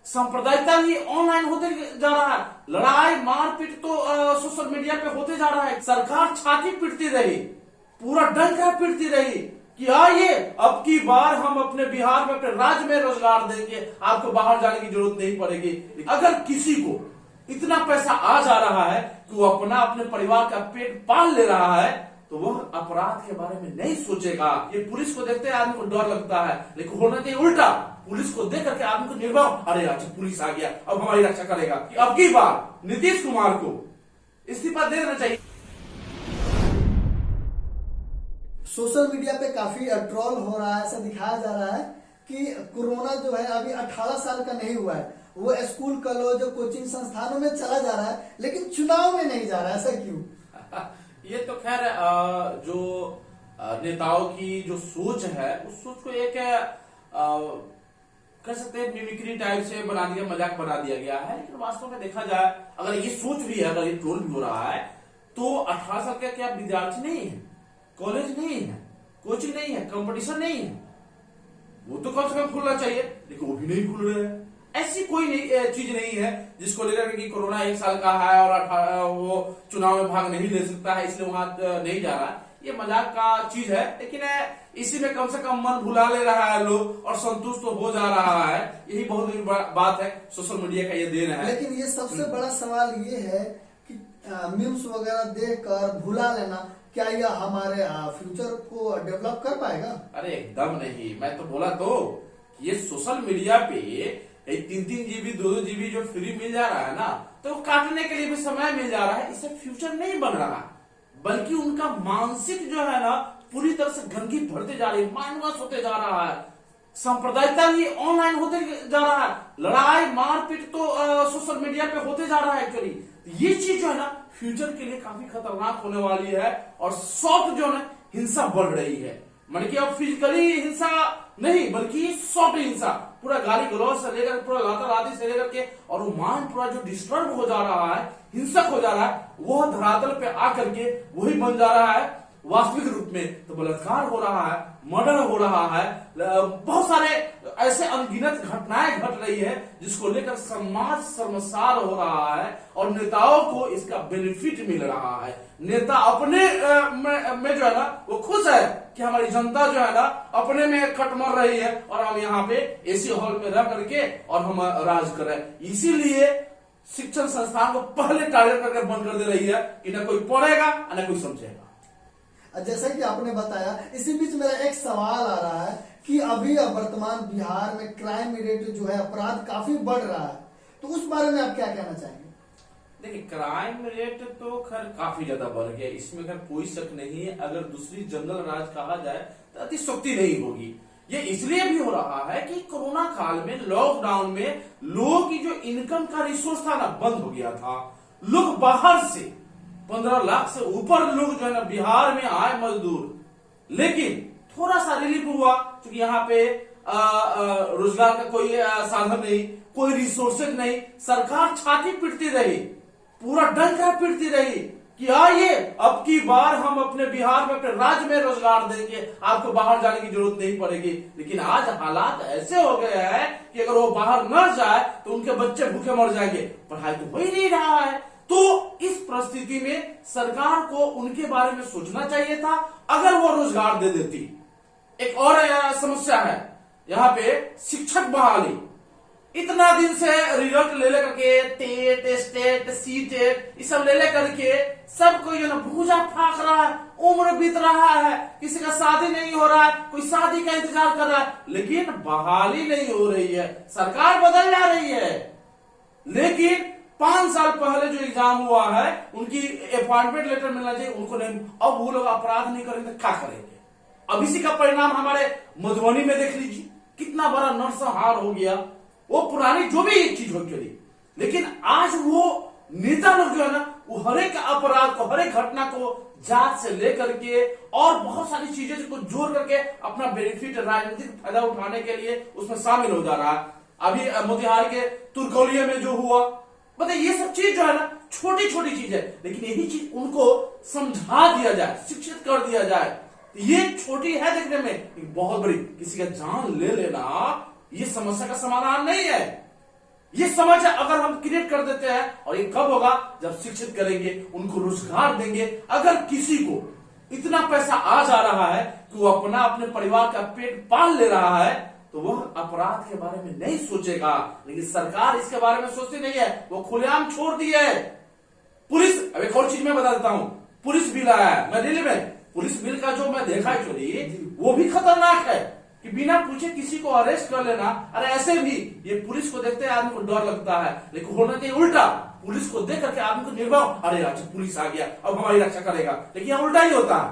सांप्रदायिकता ही ऑनलाइन होते जा रहा है। लड़ाई मारपीट तो सोशल मीडिया पे होते जा रहा है। सरकार छाती पीटती रही, पूरा डंका पीटती रही कि आइए अब की बार हम अपने बिहार में, अपने राज्य में रोजगार देंगे, आपको बाहर जाने की जरूरत नहीं पड़ेगी। अगर किसी को इतना पैसा आ जा रहा है कि वो अपने परिवार का पेट पाल ले रहा है, तो वह अपराध के बारे में नहीं सोचेगा। ये पुलिस को देखते आदमी को डर लगता है, लेकिन होना चाहिए उल्टा। पुलिस को देख करके आदमी को निर्भर, अरे अच्छा पुलिस आ गया, अब हमारी रक्षा करेगा। कि अब की बार नीतीश कुमार को इस्तीफा दे देना चाहिए। सोशल मीडिया पे काफी ट्रोल हो रहा है, ऐसा दिखाया जा रहा है कि कोरोना जो है अभी 18 साल का नहीं हुआ है, वो स्कूल कॉलेज कोचिंग संस्थानों में चला जा रहा है, लेकिन चुनाव में नहीं जा रहा है। ऐसा क्यों? ये तो खैर जो नेताओं की जो सोच है, उस सोच को एक कह सकते हैं मिमिक्री टाइप से बना दिया, मजाक बना दिया गया है। लेकिन वास्तव में देखा जाए, अगर ये सोच भी है, अगर ये ट्रोल भी हो रहा है, तो 18 साल का क्या विद्यार्थी नहीं है, कॉलेज नहीं है, कोचिंग नहीं है, कंपटीशन नहीं है, वो तो कम से कम खुलना चाहिए, लेकिन वो भी नहीं खुल रहे हैं। ऐसी कोई चीज नहीं है जिसको लेकर कि कोरोना 1 साल का है और वो चुनाव में भाग नहीं ले सकता है, इसलिए वहां नहीं जा रहा। ये मजाक का चीज है, लेकिन इसी में कम से कम मन भुला ले रहा है लोग और संतुष्ट तो हो जा रहा है। यही बहुत बड़ी बात है, सोशल मीडिया का ये देन है। लेकिन ये सबसे बड़ा सवाल ये है कि मीम्स वगैरह देखकर भुला लेना, क्या यह हमारे फ्यूचर को डेवलप कर पाएगा? अरे एकदम नहीं। मैं तो बोला तो ये सोशल मीडिया पे 3-3 GB 2-2 GB जो फ्री मिल जा रहा है ना, तो काटने के लिए भी समय मिल जा रहा है। इससे फ्यूचर नहीं बन रहा, बल्कि उनका मानसिक जो है ना पूरी तरह से गंदगी भरते जा रही है, माइंडवॉश होते जा रहा है। सांप्रदायिकता ही ऑनलाइन होते जा रहा है। लड़ाई मारपीट तो सोशल मीडिया पे होते जा रहा है। एक्चुअली ये चीज जो है ना फ्यूचर के लिए काफी खतरनाक होने वाली है। और सॉफ्ट जो है ना हिंसा बढ़ रही है, मतलब कि अब फिजिकली हिंसा नहीं, बल्कि सॉफ्ट हिंसा, पूरा गाली गलौज से लेकर पूरा लातराती से लेकर के, और वो माइंड पूरा जो डिस्टर्ब हो जा रहा है, हिंसक हो जा रहा है, वह धरातल पे आकर के वही बन जा रहा है वास्तविक रूप में। तो बलात्कार हो रहा है, मर्डर हो रहा है, बहुत सारे ऐसे अनगिनत घटनाएं घट रही है जिसको लेकर समाज शर्मसार हो रहा है और नेताओं को इसका बेनिफिट मिल रहा है। नेता अपने में जो है ना वो खुश है कि हमारी जनता जो है ना अपने में कट मर रही है और हम यहाँ पे एसी हॉल में रह करके और हम राज कर रहे हैं। इसीलिए शिक्षण संस्थान को पहले टारगेट करके बंद कर दे रही है कि न कोई पढ़ेगा न कोई समझेगा। जैसा कि आपने बताया, इसी बीच मेरा एक सवाल आ रहा है कि अभी वर्तमान बिहार में क्राइम रेट जो है, अपराध काफी बढ़ रहा है, तो उस बारे में आप क्या कहना चाहेंगे? देखिए, क्राइम रेट तो खैर काफी ज्यादा बढ़ गया, इसमें खैर कोई शक नहीं है। अगर दूसरी जंगल राज कहा जाए तो अतिशयोक्ति नहीं होगी। ये इसलिए भी हो रहा है कि कोरोना काल में, लॉकडाउन में लोगों की जो इनकम का रिसोर्स था ना बंद हो गया था। लोग बाहर से 15 लाख से ऊपर लोग जो है ना बिहार में आए मजदूर, लेकिन थोड़ा सा रिलीफ हुआ क्योंकि यहाँ पे रोजगार का कोई साधन नहीं, कोई रिसोर्सेज नहीं। सरकार छाती पीटती रही, पूरा डंका पीटती रही कि आइए अब की बार हम अपने बिहार में, अपने राज्य में रोजगार देंगे, आपको बाहर जाने की जरूरत नहीं पड़ेगी। लेकिन आज हालात ऐसे हो गए हैं कि अगर वो बाहर न जाए तो उनके बच्चे भूखे मर जाएंगे, पढ़ाई तो हो ही नहीं रहा है। तो इस परिस्थिति में सरकार को उनके बारे में सोचना चाहिए था, अगर वो रोजगार दे देती। एक और समस्या है यहाँ पे, शिक्षक बहाली। इतना दिन से रिजल्ट ले लेकर के टेट, स्टेट, सीटेट ये सब ले लेकर के सबको जो ना भूजा फाक रहा है, उम्र बीत रहा है, किसी का शादी नहीं हो रहा है, कोई शादी का इंतजार कर रहा है, लेकिन बहाली नहीं हो रही है। सरकार बदल जा रही है, लेकिन 5 साल पहले जो एग्जाम हुआ है उनकी अपॉइंटमेंट लेटर मिलना चाहिए, उनको नहीं। अब वो लोग अपराध नहीं करेंगे तो क्या करेंगे? अब इसी का परिणाम हमारे मधुबनी में देख लीजिए, कितना बड़ा नरसंहार हो गया। वो पुरानी जो भी चीज हो चली, लेकिन आज वो नेता लोग जो है ना वो हर एक अपराध को, हर एक घटना को जांच से लेकर के और बहुत सारी चीजें को जोड़ करके अपना बेनिफिट, राजनीतिक फायदा उठाने के लिए उसमें शामिल हो जा रहा है। अभी मोतिहारी के तुरकौलिया में जो हुआ, मतलब ये सब चीज जो है ना छोटी छोटी चीज है, लेकिन यही चीज उनको समझा दिया जाए, शिक्षित कर दिया जाए। ये छोटी है देखने में, बहुत बड़ी, किसी का जान ले लेना ये समस्या का समाधान नहीं है। ये समझ अगर हम क्रिएट कर देते हैं, और ये कब होगा जब शिक्षित करेंगे, उनको रोजगार देंगे। अगर किसी को इतना पैसा आ जा रहा है कि वो अपने परिवार का पेट पाल ले रहा है, तो वह अपराध के बारे में नहीं सोचेगा। लेकिन सरकार इसके बारे में सोचती नहीं है, वो खुलेआम छोड़ दी है। पुलिस, अब एक और चीज मैं बता देता हूं, पुलिस बिल आया है, मैं दिल्ली में पुलिस बिल का जो मैं देखा है चोरी, वो भी खतरनाक है कि बिना पूछे किसी को अरेस्ट कर लेना। अरे ऐसे भी ये पुलिस को देखते हैं आदमी को डर लगता है, लेकिन होना चाहिए उल्टा, पुलिस को देख करके आदमी को निर्भय, अरे अच्छा पुलिस आ गया अब हमारी रक्षा करेगा। लेकिन यहाँ उल्टा ही होता है,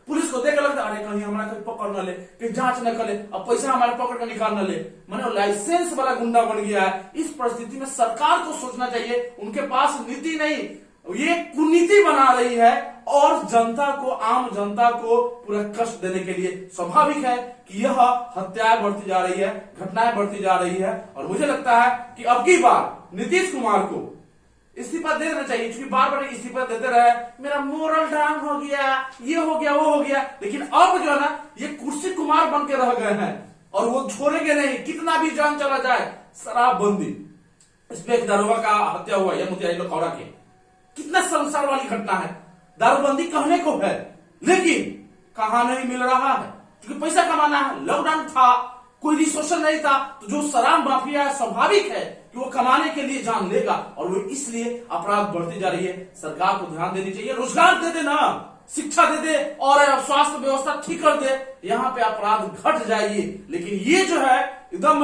पुलिस को देख लगता है अरे कहीं हमारा कोई पकड़ न ले, कहीं जांच न करे, अब पैसा हमारे पकड़ कर निकाल न ले। मैंने लाइसेंस वाला गुंडा बन गया है। इस परिस्थिति में सरकार को सोचना चाहिए, उनके पास नीति नहीं, ये कुनीति बना रही है और जनता को, आम जनता को पूरा कष्ट देने के लिए। स्वाभाविक है कि यह हत्याएं बढ़ती जा रही है, घटनाएं बढ़ती जा रही है, और मुझे लगता है कि अब की बार नीतीश कुमार को इस्तीफा दे देना चाहिए, क्योंकि बार बार इस्तीफा देते रहे, मेरा मोरल डाउन हो गया, ये हो गया, वो हो गया। लेकिन अब जो है ना, ये कुर्सी कुमार बन के रह गए हैं और वो छोड़ेंगे नहीं, कितना भी जान चला जाए। शराबबंदी, इसमें एक दरोगा का हत्या हुआ है मोतिहारी लखौरा के, कितना संसार वाली घटना है। दारूबंदी कहने को है, लेकिन कहां नहीं मिल रहा है, क्योंकि पैसा कमाना है। लॉकडाउन था, कोई रिसोर्स नहीं था, तो जो शराब माफिया है, स्वाभाविक है कि वो कमाने के लिए जान लेगा, और वो इसलिए अपराध बढ़ती जा रही है। सरकार को ध्यान देनी चाहिए, रोजगार दे देना, शिक्षा दे दे और स्वास्थ्य व्यवस्था ठीक कर दे, यहाँ पे अपराध घट जाएगी। लेकिन ये जो है एकदम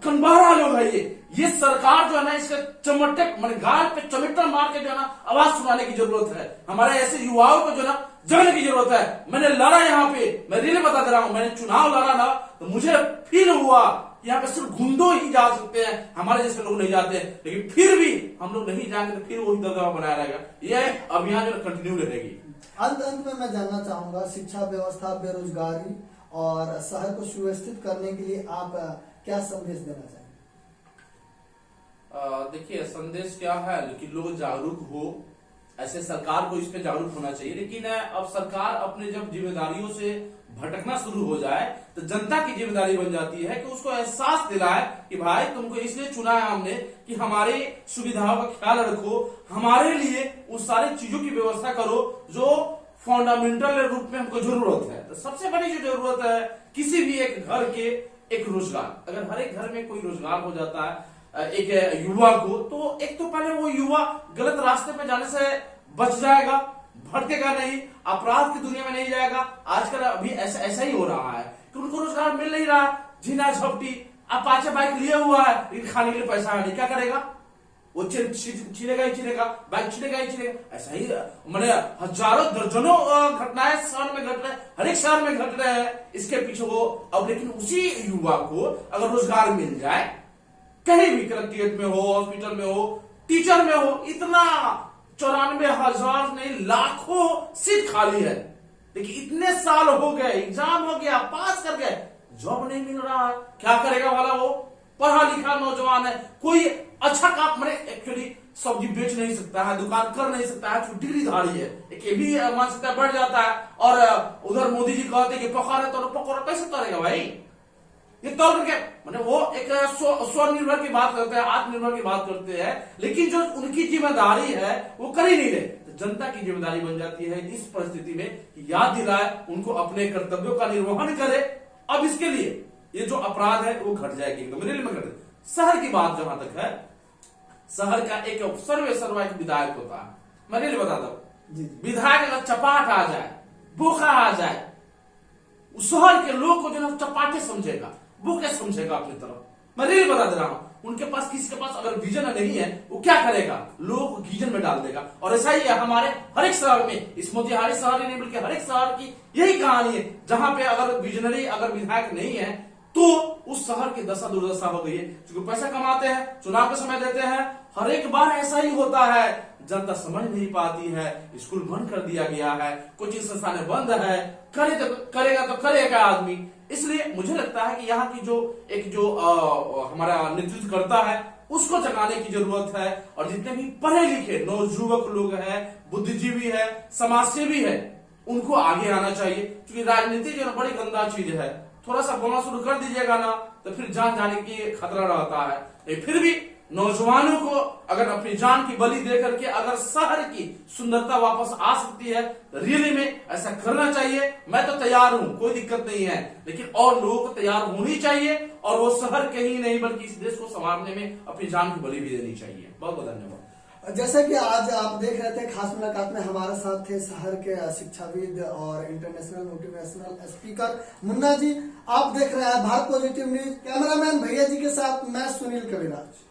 कनबहरा लोग है, ये सरकार जो है ना, इसके चमटे मैंने गाल पे चमट्टा मार के जो है ना आवाज सुनाने की जरूरत है। हमारे ऐसे युवाओं को जो है ना जगने की जरूरत है। मैंने लड़ा यहाँ पे, मैं रियली बता दे रहा हूं, मैंने चुनाव लड़ा ना, तो मुझे फील हुआ यहाँ पे सिर्फ गुंडों ही जा सकते हैं, हमारे जैसे लोग नहीं जाते। लेकिन फिर भी हम लोग नहीं जाएंगे तो फिर वही दबदबा बनाया रहेगा। यह अभियान जो कंटिन्यू रहेगी। अंत में मैं जानना चाहूंगा, शिक्षा व्यवस्था, बेरोजगारी और शहर को सुव्यवस्थित करने के लिए आप क्या संदेश देना चाहेंगे? देखिए संदेश क्या है, लेकिन लोग जागरूक हो, ऐसे सरकार को इस पे जागरूक होना चाहिए। लेकिन अब सरकार अपने जब जिम्मेदारियों से भटकना शुरू हो जाए, तो जनता की जिम्मेदारी बन जाती है कि उसको एहसास दिलाए कि भाई तुमको इसलिए चुना है हमने कि हमारी सुविधाओं का ख्याल रखो, हमारे लिए उस सारी चीजों की व्यवस्था करो जो फंडामेंटल रूप में हमको जरूरत है। तो सबसे बड़ी जो जरूरत है किसी भी एक घर के, एक रोजगार। अगर हर एक घर में कोई रोजगार हो जाता है एक युवा को, तो एक तो पहले वो युवा गलत रास्ते पे जाने से बच जाएगा, भटकेगा नहीं, अपराध की दुनिया में नहीं जाएगा। आजकल अभी ऐसा ही हो रहा है कि उनको रोजगार मिल नहीं रहा, झीना झपटी, अपाचे बाइक लिए हुआ है लेकिन खाने के लिए पैसा नहीं, क्या करेगा? वो छिड़ेगा ही छिड़ेगा, बाइक छिड़ेगा ही छिड़ेगा। ऐसा ही मैंने हजारों दर्जनों घटनाएं शहर में घट रहे, हर एक शहर में घट रहे हैं। इसके पीछे वो अब, लेकिन उसी युवा को अगर रोजगार मिल जाए, कहीं भी कलेक्ट्रेट में हो, हॉस्पिटल में हो, टीचर में हो, इतना 94,000 नहीं लाखों सीट खाली है, लेकिन इतने साल हो गए, एग्जाम हो गया, पास कर गए, जॉब नहीं मिल रहा है। क्या करेगा वाला? वो पढ़ा लिखा नौजवान है, कोई अच्छा काम, मैंने एक्चुअली सब्जी बेच नहीं सकता है, दुकान कर नहीं सकता है, डिग्रीधारी है, एक ये भी मानसिकता बढ़ जाता है। और उधर मोदी जी कहते कि पकौड़ा तो पकौड़ा कैसे करेगा भाई? ये तौर करके मैंने वो एक स्वनिर्भर की बात करते हैं, आत्मनिर्भर की बात करते हैं, लेकिन जो उनकी जिम्मेदारी है वो कर ही नहीं रहे। तो जनता की जिम्मेदारी बन जाती है इस परिस्थिति में याद दिलाए, उनको अपने कर्तव्यों का निर्वहन करे। अब इसके लिए ये जो अपराध है वो घट जाएगी, तो मेरे लिए घटे। शहर की बात जहां तक है, शहर का एक सर्वे एक विधायक होता है, मैं नहीं बताता हूं। विधायक अगर चपाट आ जाए, बोखा आ जाए, शहर के लोग को जो है चपाटे समझेगा, वो क्या समझेगा अपनी तरफ। मैं नहीं बता दे रहा हूं, उनके पास, किसी के पास अगर विजन नहीं है, वो क्या करेगा? लोग को गीजन में डाल देगा। और ऐसा ही है हमारे हर एक शहर में, इस मोतिहारी शहर ही नहीं बल्कि हर एक शहर की यही कहानी है, जहां पे अगर विजनरी, अगर विधायक नहीं है तो उस शहर की दशा दुर्दशा हो गई है। क्योंकि पैसा कमाते हैं, चुनाव का समय देते हैं, हर एक बार ऐसा ही होता है, जनता समझ नहीं पाती है, स्कूल बंद कर दिया गया है, कोचिंग संस्थानें बंद है, करेगा तो करेगा आदमी। इसलिए मुझे लगता है कि यहाँ की जो हमारा नेतृत्व करता है उसको जगाने की जरूरत है। और जितने भी पढ़े लिखे नौजुवक लोग हैं, बुद्धिजीवी है, समाजसेवी है, उनको आगे आना चाहिए। क्योंकि राजनीति जो बड़ी गंदा चीज है, थोड़ा सा बोलना शुरू कर दीजिएगा ना तो फिर जान जाने की खतरा रहता है। फिर भी नौजवानों को अगर अपनी जान की बलि दे करके अगर शहर की सुंदरता वापस आ सकती है, रियली में ऐसा करना चाहिए। मैं तो तैयार हूं, कोई दिक्कत नहीं है, लेकिन और लोगों को तैयार होनी चाहिए और वो शहर के ही नहीं बल्कि इस देश को संवारने में अपनी जान की बलि भी देनी चाहिए। बहुत बहुत धन्यवाद। जैसा कि आज आप देख रहे थे, खास मुलाकात में हमारे साथ थे शहर के शिक्षाविद और international motivational speaker Munna ji. आप देख रहे हैं भारत पॉजिटिव न्यूज। कैमरामैन भैया जी के साथ मैं सुनील कविराज।